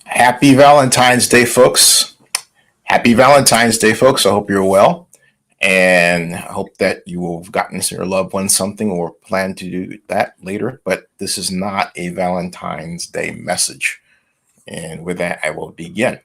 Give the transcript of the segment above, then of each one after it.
Happy Valentine's Day, folks. Happy Valentine's Day, folks. I hope you're well. And I hope that you will have gotten your loved one something or plan to do that later. But this is not a Valentine's Day message. And with that, I will begin.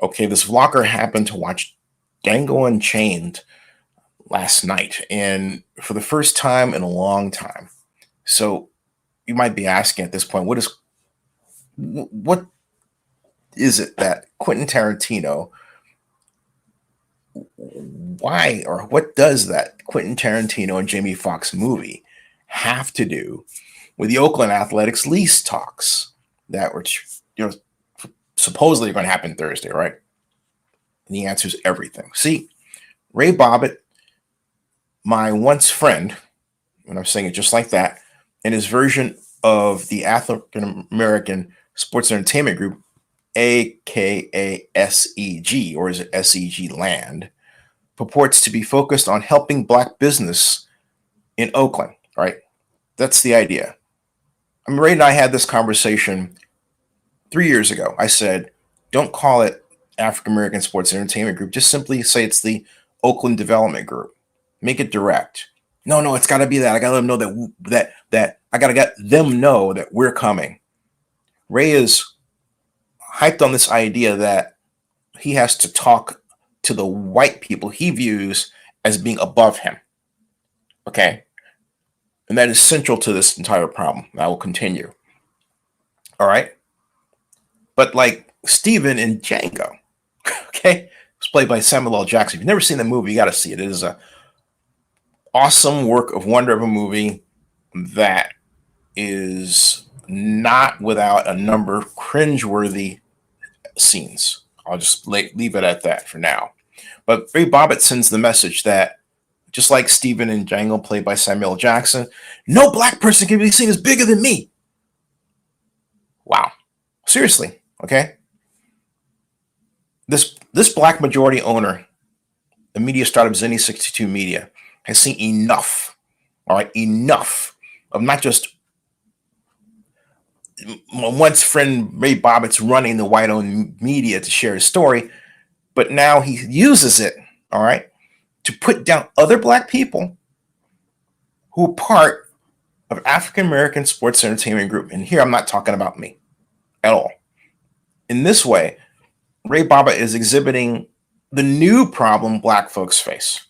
Okay, this vlogger happened to watch Django Unchained last night. And for the first time in a long time. So you might be asking at this point, what is it that Quintin Tarantino, why or what does that Quintin Tarantino and Jamie Foxx movie have to do with the Oakland Athletics lease talks that were, supposedly going to happen Thursday, right? And the answer is everything. See, Ray Bobbitt, my once friend, and I'm saying it just like that, in his version of the African American Sports Entertainment Group, aka SEG, or is it SEG Land, purports to be focused on helping Black business in Oakland, right? That's the idea. I mean, Ray and I had this conversation 3 years ago. I said, don't call it African American Sports Entertainment Group. Just simply say it's the Oakland Development Group. Make it direct. No, it's got to be that. I got to let them know that I got to get them know that we're coming. Ray is hyped on this idea that he has to talk to the white people he views as being above him. Okay. And that is central to this entire problem. I will continue. All right. But like Steven in Django, okay, it's played by Samuel L. Jackson. If you've never seen the movie, you got to see it. It is a awesome work of wonder of a movie that is not without a number of cringeworthy scenes. I'll just leave it at that for now. But Ray Bobbitt sends the message that just like Steven in Django, played by Samuel L. Jackson, no Black person can be seen as bigger than me. Wow. Seriously, okay? This Black majority owner, the media startup Zenny 62 Media, has seen enough, all right, enough of not just my once friend Ray Bobbitt's running the white-owned media to share his story, but now he uses it, all right, to put down other Black people who are part of African American Sports Entertainment Group. And here I'm not talking about me at all. In this way, Ray Bobbitt is exhibiting the new problem Black folks face.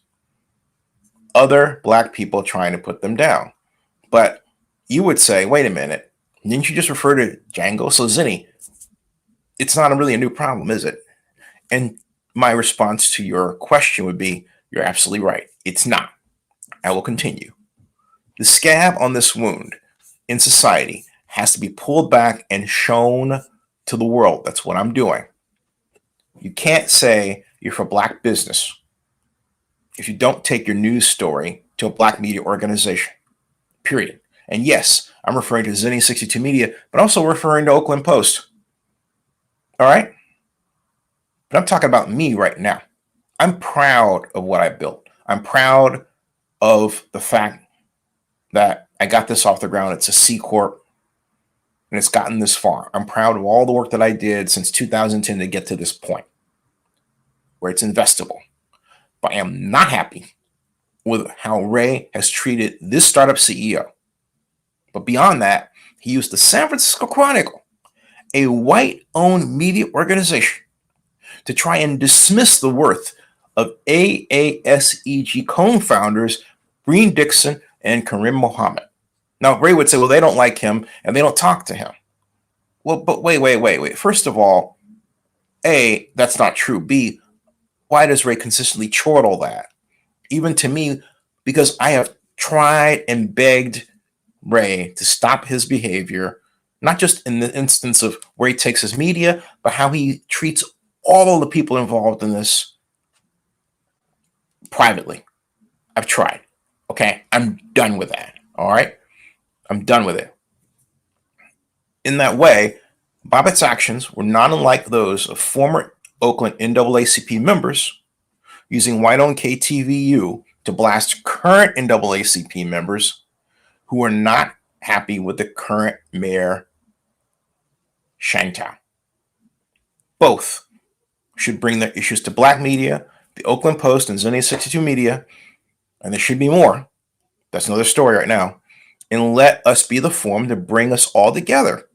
Other Black people trying to put them down. But you would say, wait a minute, didn't you just refer to Django? So Zenny, it's not really a new problem, is it? And my response to your question would be, you're absolutely right. It's not. I will continue. The scab on this wound in society has to be pulled back and shown to the world. That's what I'm doing. You can't say you're for Black business if you don't take your news story to a Black media organization, period. And yes, I'm referring to Zenny 62 Media, but also referring to Oakland Post. All right? But I'm talking about me right now. I'm proud of what I built. I'm proud of the fact that I got this off the ground. It's a C Corp, and it's gotten this far. I'm proud of all the work that I did since 2010 to get to this point where it's investable. But I am not happy with how Ray has treated this startup CEO. But beyond that, he used the San Francisco Chronicle, a white-owned media organization, to try and dismiss the worth of AASEG co-founders Breen Dixon and Karim Mohammed. Now, Ray would say, well, they don't like him and they don't talk to him. Well, but wait. First of all, A, that's not true. B, why does Ray consistently chortle that? Even to me, because I have tried and begged Ray to stop his behavior, not just in the instance of where he takes his media, but how he treats all the people involved in this privately. I've tried. Okay, I'm done with that. All right, I'm done with it. In that way, Bobbitt's actions were not unlike those of former Oakland NAACP members using white-owned KTVU to blast current NAACP members who are not happy with the current mayor, Shantou. Both should bring their issues to black media, the Oakland Post and Zone 62 media, and there should be more. That's another story right now. And let us be the forum to bring us all together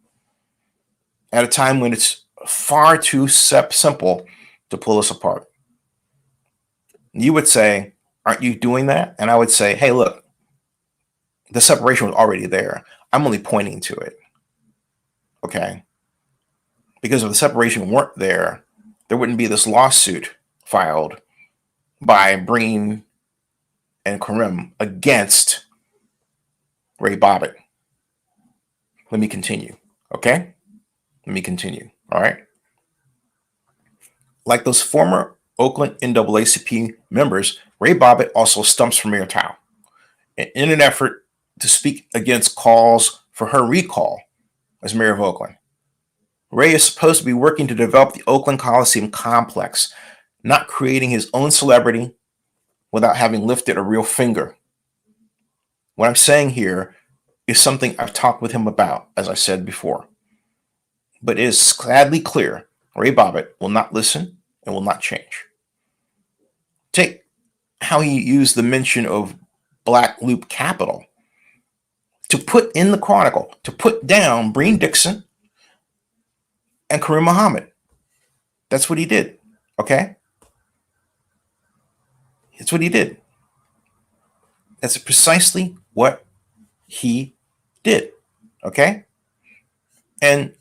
at a time when it's far too simple to pull us apart. You would say, aren't you doing that? And I would say, hey, look, the separation was already there. I'm only pointing to it. Okay? Because if the separation weren't there, there wouldn't be this lawsuit filed by Breen and Karim against Ray Bobbitt. Let me continue. Okay? Let me continue. All right? Like those former Oakland NAACP members, Ray Bobbitt also stumps for Mayor Tao in an effort to speak against calls for her recall as mayor of Oakland. Ray is supposed to be working to develop the Oakland Coliseum complex, not creating his own celebrity without having lifted a real finger. What I'm saying here is something I've talked with him about, as I said before. But it is sadly clear Ray Bobbitt will not listen and will not change. Take how he used the mention of Black Loop Capital to put in the Chronicle, to put down Breen Dixon and Karim Muhammad. That's what he did, okay? That's what he did. That's precisely what he did, okay? And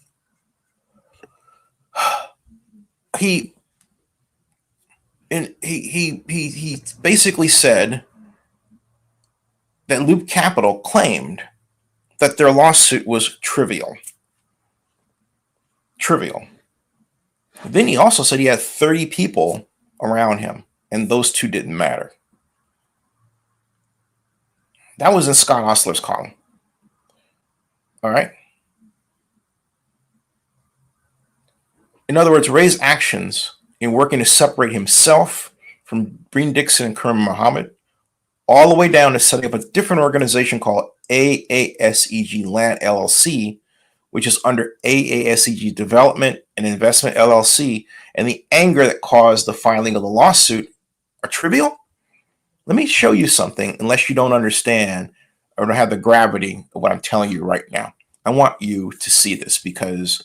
he basically said that Loop Capital claimed that their lawsuit was trivial. Then he also said he had 30 people around him, and those two didn't matter. That was in Scott Ostler's column. All right. In other words, Ray's actions in working to separate himself from Breen Dixon and Karim Muhammad, all the way down to setting up a different organization called AASEG Land LLC, which is under AASEG Development and Investment LLC, and the anger that caused the filing of the lawsuit are trivial? Let me show you something, unless you don't understand or don't have the gravity of what I'm telling you right now. I want you to see this, because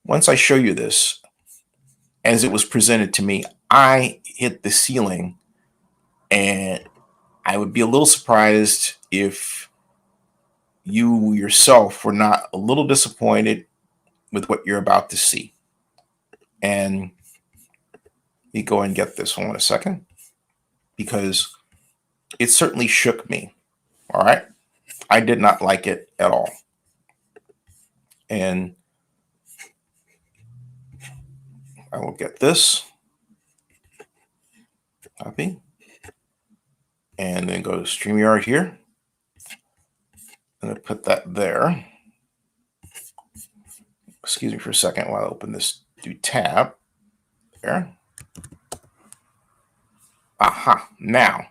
once I show you this, as it was presented to me, I hit the ceiling, and I would be a little surprised if you yourself were not a little disappointed with what you're about to see. And let me go and get this one in a second, because it certainly shook me. All right. I did not like it at all. And I will get this. Copy. And then go to StreamYard here. And I put that there. Excuse me for a second while I open this new tab. There. Aha. Now,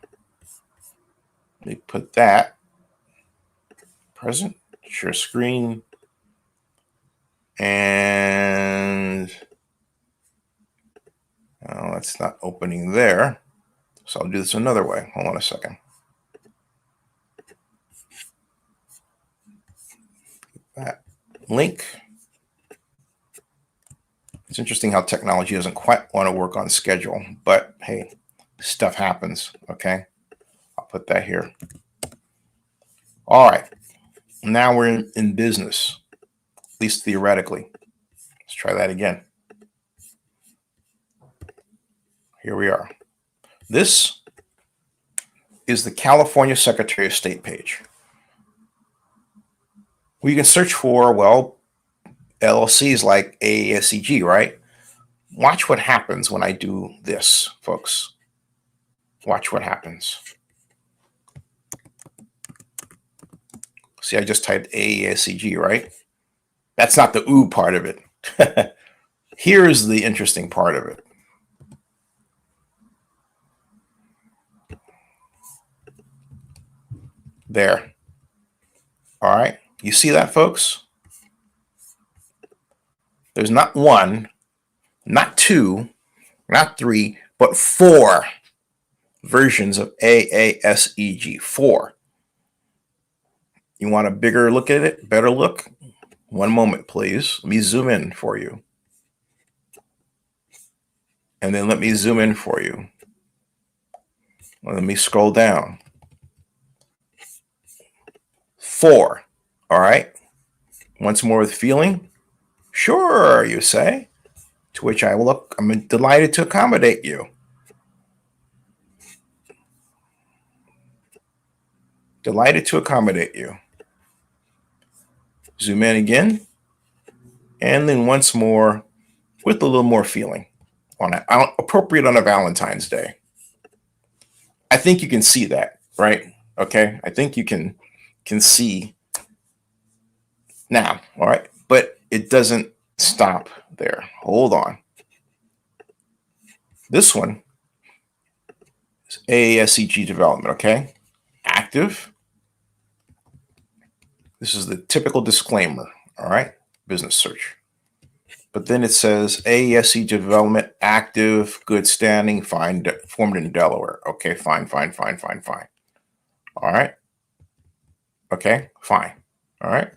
let me put that. Present. Share screen. And it's not opening there. So I'll do this another way. Hold on a second. That link. It's interesting how technology doesn't quite want to work on schedule, but hey, stuff happens. Okay. I'll put that here. All right. Now we're in business, at least theoretically. Let's try that again. Here we are. This is the California Secretary of State page. We can search for, well, LLCs like AASEG, right? Watch what happens when I do this, folks. Watch what happens. See, I just typed AASEG, right? That's not the ooh part of it. Here's the interesting part of it. There. All right. You see that, folks? There's not one, not 2, not 3, but 4 versions of AASEG. 4. You want a bigger look at it? Better look? One moment, please. Let me zoom in for you. And then let me zoom in for you. Let me scroll down. 4. All right. Once more with feeling? Sure, you say. To which I will look. I'm delighted to accommodate you. Delighted to accommodate you. Zoom in again. And then once more with a little more feeling. Appropriate on a Valentine's Day. I think you can see that, right? Okay. I think you can see now. All right. But it doesn't stop there. Hold on. This one is AASEG development. Okay. Active. This is the typical disclaimer. All right. Business search. But then it says AASEG development, active, good standing, formed in Delaware. Okay, fine. All right. Okay, fine. All right.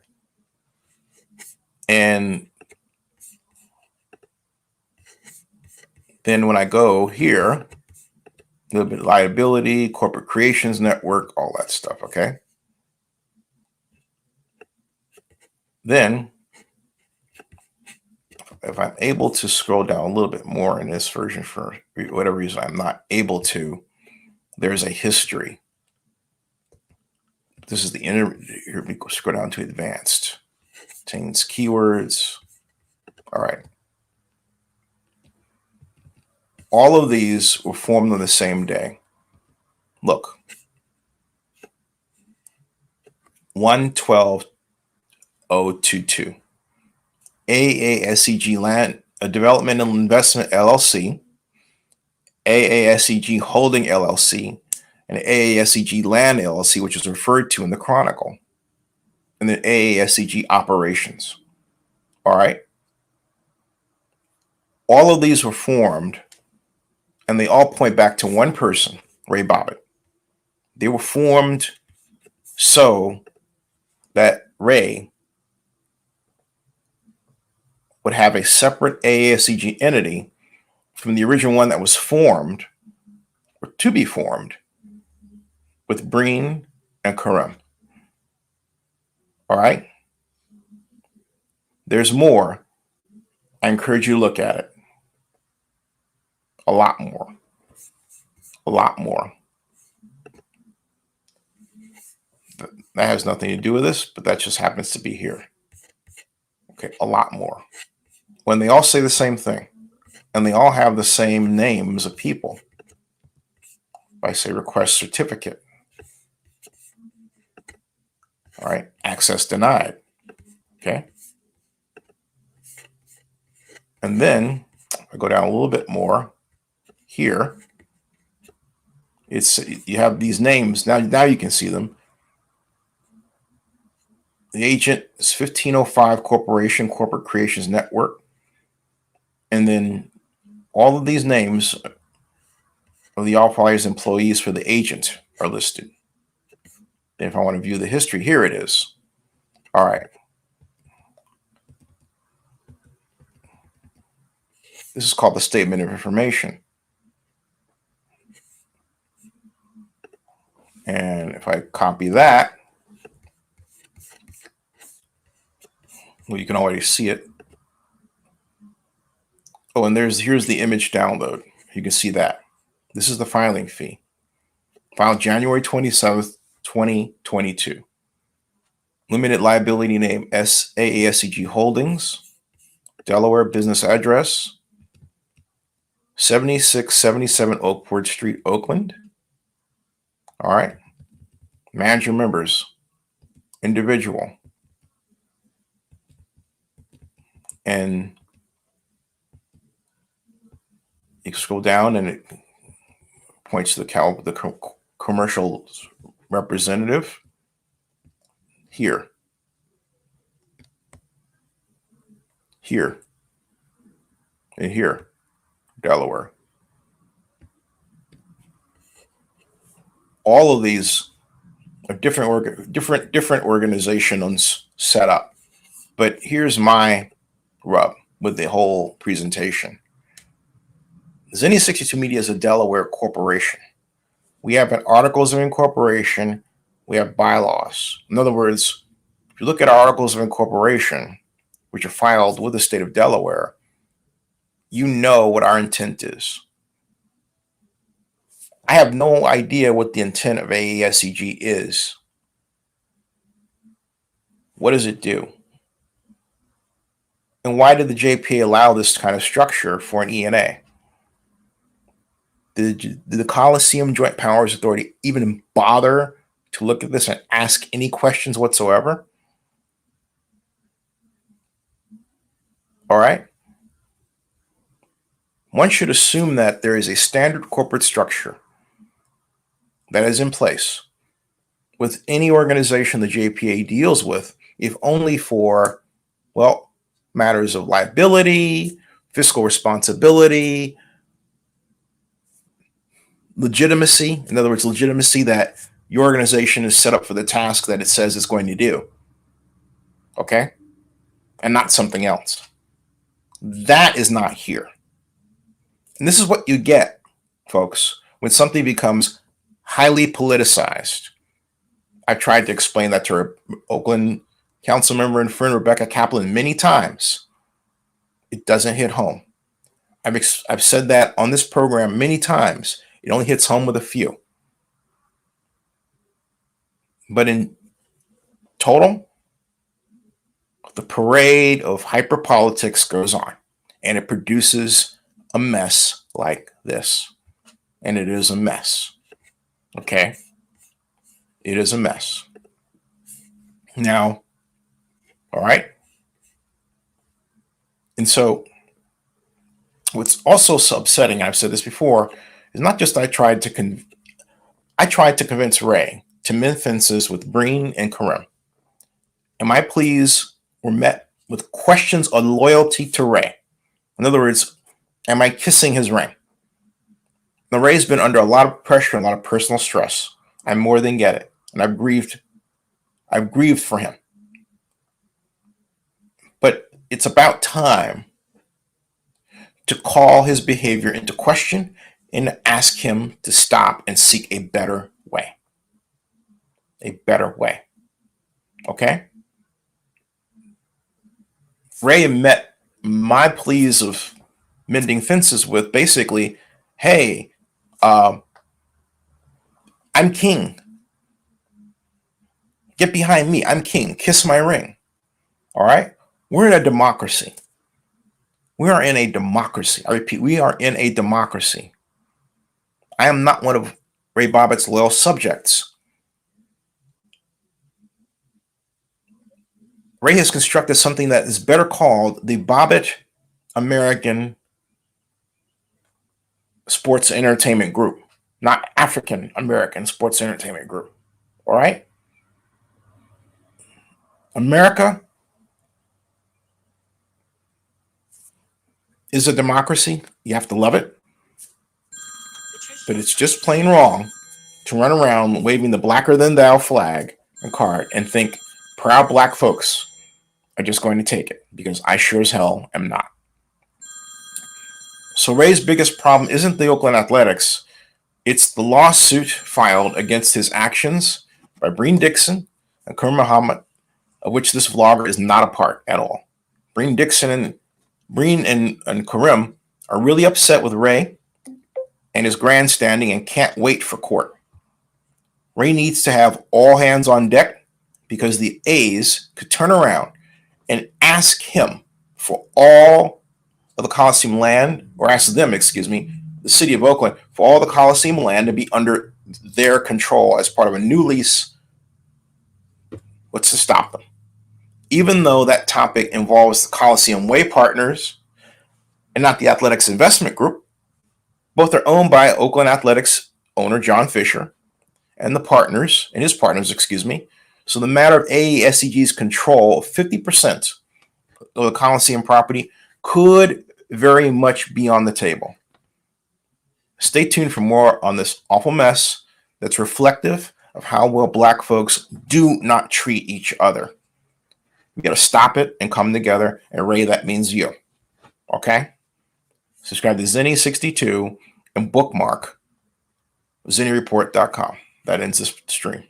And then when I go here, a little bit of liability, corporate creations network, all that stuff. Okay. Then if I'm able to scroll down a little bit more in this version, for whatever reason I'm not able to, there's a history. This is the here we go, scroll down to advanced. Contains keywords. All right. All of these were formed on the same day. Look. 1/12/022. AASEG Land Development and Investment LLC, AASEG Holding LLC, and AASEG Land LLC, which is referred to in the Chronicle, and then AASEG Operations. All right. All of these were formed, and they all point back to one person, Ray Bobbitt. They were formed so that Ray would have a separate AASEG entity from the original one that was formed, or to be formed, with Breen and Karim. All right? There's more. I encourage you to look at it. A lot more. A lot more. That has nothing to do with this, but that just happens to be here. Okay, a lot more. When they all say the same thing, and they all have the same names of people. If I say request certificate, all right, access denied. Okay. And then I go down a little bit more here. You have these names. Now you can see them. The agent is 1505 Corporation, Corporate Creations Network. And then all of these names of the authorized employees for the agent are listed. Then if I want to view the history, here it is. All right. This is called the Statement of Information. And if I copy that, well, you can already see it. Oh, and here's the image download. You can see that. This is the filing fee. Filed January 27th, 2022. Limited liability name AASEG Holdings. Delaware business address 7677 Oakwood Street, Oakland. All right. Manager members, individual. And you scroll down and it points to the commercial representative here. in here, Delaware. All of these are different organizations set up. But here's my rub with the whole presentation. Zinnia 62 Media is a Delaware corporation. We have articles of incorporation. We have bylaws. In other words, if you look at articles of incorporation, which are filed with the state of Delaware, you know what our intent is. I have no idea what the intent of AASEG is. What does it do? And why did the JPA allow this kind of structure for an ENA? Did the Coliseum Joint Powers Authority even bother to look at this and ask any questions whatsoever? All right. One should assume that there is a standard corporate structure that is in place with any organization the JPA deals with, if only for, well, matters of liability, fiscal responsibility, legitimacy. In other words, legitimacy that your organization is set up for the task that it says it's going to do. Okay? And not something else. That is not here. And this is what you get, folks, when something becomes highly politicized. I've tried to explain that to our Oakland council member and friend Rebecca Kaplan many times. It doesn't hit home. I've said that on this program many times. It only hits home with a few. But in total, the parade of hyperpolitics goes on, and it produces a mess like this. And it is a mess. Okay? It is a mess. Now, all right? And so, what's also so upsetting, I've said this before, is not just I tried to convince Ray to mend fences with Breen and Karim. And my pleas were met with questions of loyalty to Ray. In other words, am I kissing his ring? Now, Ray's been under a lot of pressure, a lot of personal stress. I more than get it. And I've grieved for him. But it's about time to call his behavior into question and ask him to stop and seek a better way. A better way. Okay? Ray met my pleas of mending fences with basically, hey, I'm king. Get behind me. I'm king. Kiss my ring. All right? We're in a democracy. We are in a democracy. I repeat, we are in a democracy. I am not one of Ray Bobbitt's loyal subjects. Ray has constructed something that is better called the Bobbitt American Sports Entertainment Group, not African American Sports Entertainment Group. All right? America is a democracy. You have to love it. But it's just plain wrong to run around waving the blacker than thou flag and card and think proud black folks are just going to take it, because I sure as hell am not. So Ray's biggest problem isn't the Oakland Athletics. It's the lawsuit filed against his actions by Breen Dixon and Karim Muhammad, of which this vlogger is not a part at all. Breen and Karim are really upset with Ray and his grandstanding and can't wait for court. Ray needs to have all hands on deck, because the A's could turn around and ask him for all of the Coliseum land, or ask them, the city of Oakland, for all the Coliseum land to be under their control as part of a new lease. What's to stop them? Even though that topic involves the Coliseum Way partners and not the Athletics Investment Group, both are owned by Oakland Athletics owner John Fisher and his partners, So the matter of AASEG's control of 50% of the Coliseum property could very much be on the table. Stay tuned for more on this awful mess that's reflective of how well Black folks do not treat each other. We got to stop it and come together. And Ray, that means you. Okay? Subscribe to Zinni62 and bookmark ZinniReport.com. That ends this stream.